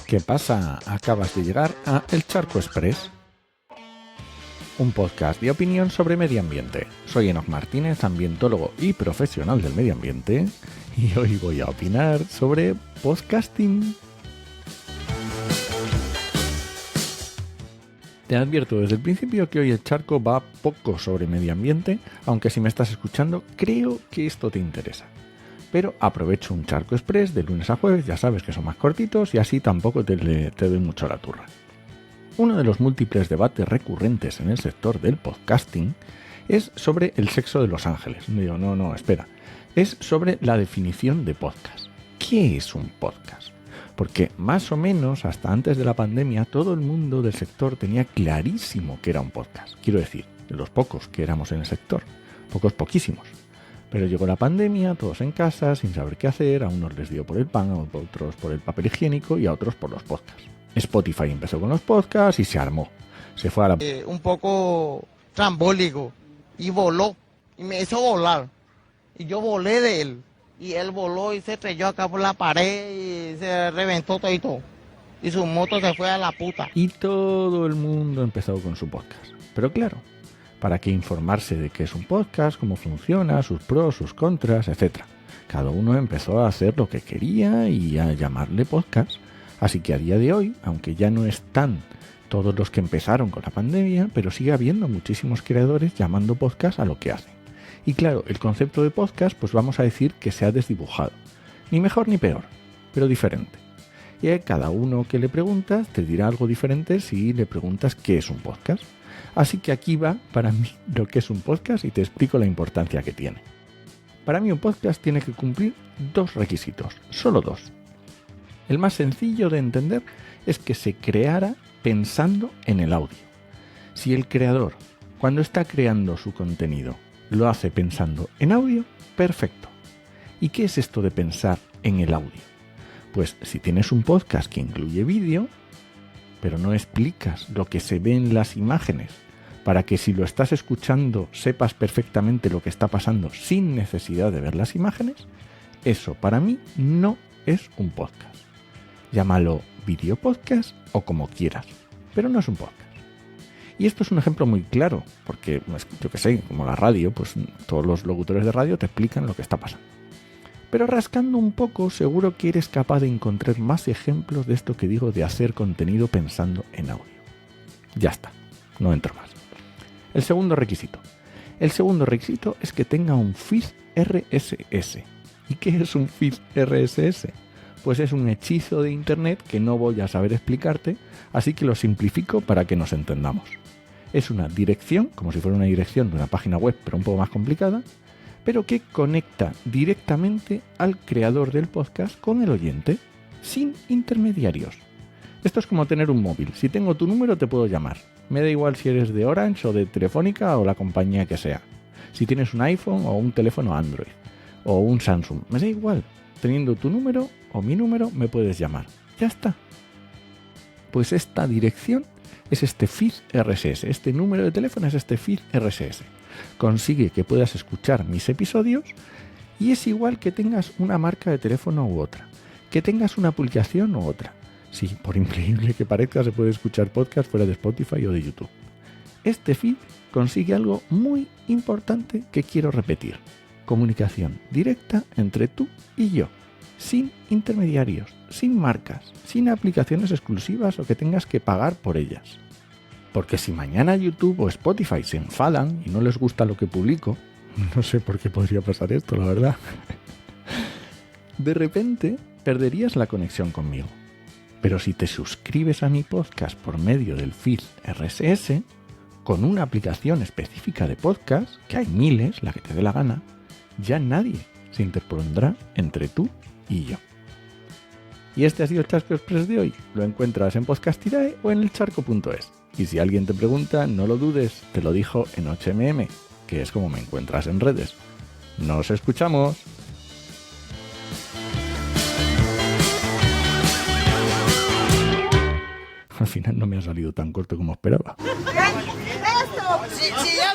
¿Qué pasa? Acabas de llegar a El Charco Express, un podcast de opinión sobre medio ambiente. Soy Enoc Martínez, ambientólogo y profesional del medio ambiente, y hoy voy a opinar sobre podcasting. Te advierto desde el principio que hoy El Charco va poco sobre medio ambiente, aunque si me estás escuchando creo que esto te interesa. Pero aprovecho un Charco Express de lunes a jueves, ya sabes que son más cortitos y así tampoco te doy mucho la turra. Uno de los múltiples debates recurrentes en el sector del podcasting es sobre el sexo de los ángeles. Digo, no, espera. Es sobre la definición de podcast. ¿Qué es un podcast? Porque más o menos hasta antes de la pandemia todo el mundo del sector tenía clarísimo que era un podcast. Quiero decir, de los pocos que éramos en el sector. Poquísimos. Pero llegó la pandemia, todos en casa, sin saber qué hacer, a unos les dio por el pan, a otros por el papel higiénico y a otros por los podcasts. Spotify empezó con los podcasts y se armó. Se fue a la... un poco trambólico y voló, y me hizo volar. Y yo volé de él, y él voló y se estrelló acá por la pared y se reventó todo y todo. Y su moto se fue a la puta. Y todo el mundo empezó con su podcast. Pero claro, ¿para qué informarse de qué es un podcast, cómo funciona, sus pros, sus contras, etcétera? Cada uno empezó a hacer lo que quería y a llamarle podcast. Así que a día de hoy, aunque ya no están todos los que empezaron con la pandemia, pero sigue habiendo muchísimos creadores llamando podcast a lo que hacen. Y claro, el concepto de podcast, pues vamos a decir que se ha desdibujado. Ni mejor ni peor, pero diferente. Y a cada uno que le preguntas te dirá algo diferente si le preguntas qué es un podcast. Así que aquí va para mí lo que es un podcast y te explico la importancia que tiene. Para mí un podcast tiene que cumplir dos requisitos, solo dos. El más sencillo de entender es que se creara pensando en el audio. Si el creador, cuando está creando su contenido, lo hace pensando en audio, perfecto. ¿Y qué es esto de pensar en el audio? Pues si tienes un podcast que incluye vídeo, pero no explicas lo que se ve en las imágenes, para que si lo estás escuchando sepas perfectamente lo que está pasando sin necesidad de ver las imágenes, eso para mí no es un podcast. Llámalo video podcast o como quieras, pero no es un podcast. Y esto es un ejemplo muy claro, porque yo que sé, como la radio, pues todos los locutores de radio te explican lo que está pasando. Pero rascando un poco, seguro que eres capaz de encontrar más ejemplos de esto que digo de hacer contenido pensando en audio. Ya está, no entro más. El segundo requisito es que tenga un feed RSS. ¿Y qué es un feed RSS? Pues es un hechizo de internet que no voy a saber explicarte, así que lo simplifico para que nos entendamos. Es una dirección, como si fuera una dirección de una página web, pero un poco más complicada, pero que conecta directamente al creador del podcast con el oyente, sin intermediarios. Esto es como tener un móvil. Si tengo tu número te puedo llamar. Me da igual si eres de Orange o de Telefónica o la compañía que sea. Si tienes un iPhone o un teléfono Android o un Samsung, me da igual. Teniendo tu número o mi número me puedes llamar. Ya está. Pues esta dirección es este feed RSS. Este número de teléfono es este feed RSS. Consigue que puedas escuchar mis episodios y es igual que tengas una marca de teléfono u otra. Que tengas una aplicación u otra. Sí, por increíble que parezca, se puede escuchar podcast fuera de Spotify o de YouTube. Este feed consigue algo muy importante que quiero repetir. Comunicación directa entre tú y yo, sin intermediarios, sin marcas, sin aplicaciones exclusivas o que tengas que pagar por ellas. Porque si mañana YouTube o Spotify se enfadan y no les gusta lo que publico, no sé por qué podría pasar esto, la verdad, de repente perderías la conexión conmigo. Pero si te suscribes a mi podcast por medio del feed RSS, con una aplicación específica de podcast, que hay miles, la que te dé la gana, ya nadie se interpondrá entre tú y yo. Y este ha sido el Charco Express de hoy. Lo encuentras en Podcastidae o en elcharco.es. Y si alguien te pregunta, no lo dudes, te lo dijo en HMM, que es como me encuentras en redes. ¡Nos escuchamos! Al final no me ha salido tan corto como esperaba. Si ya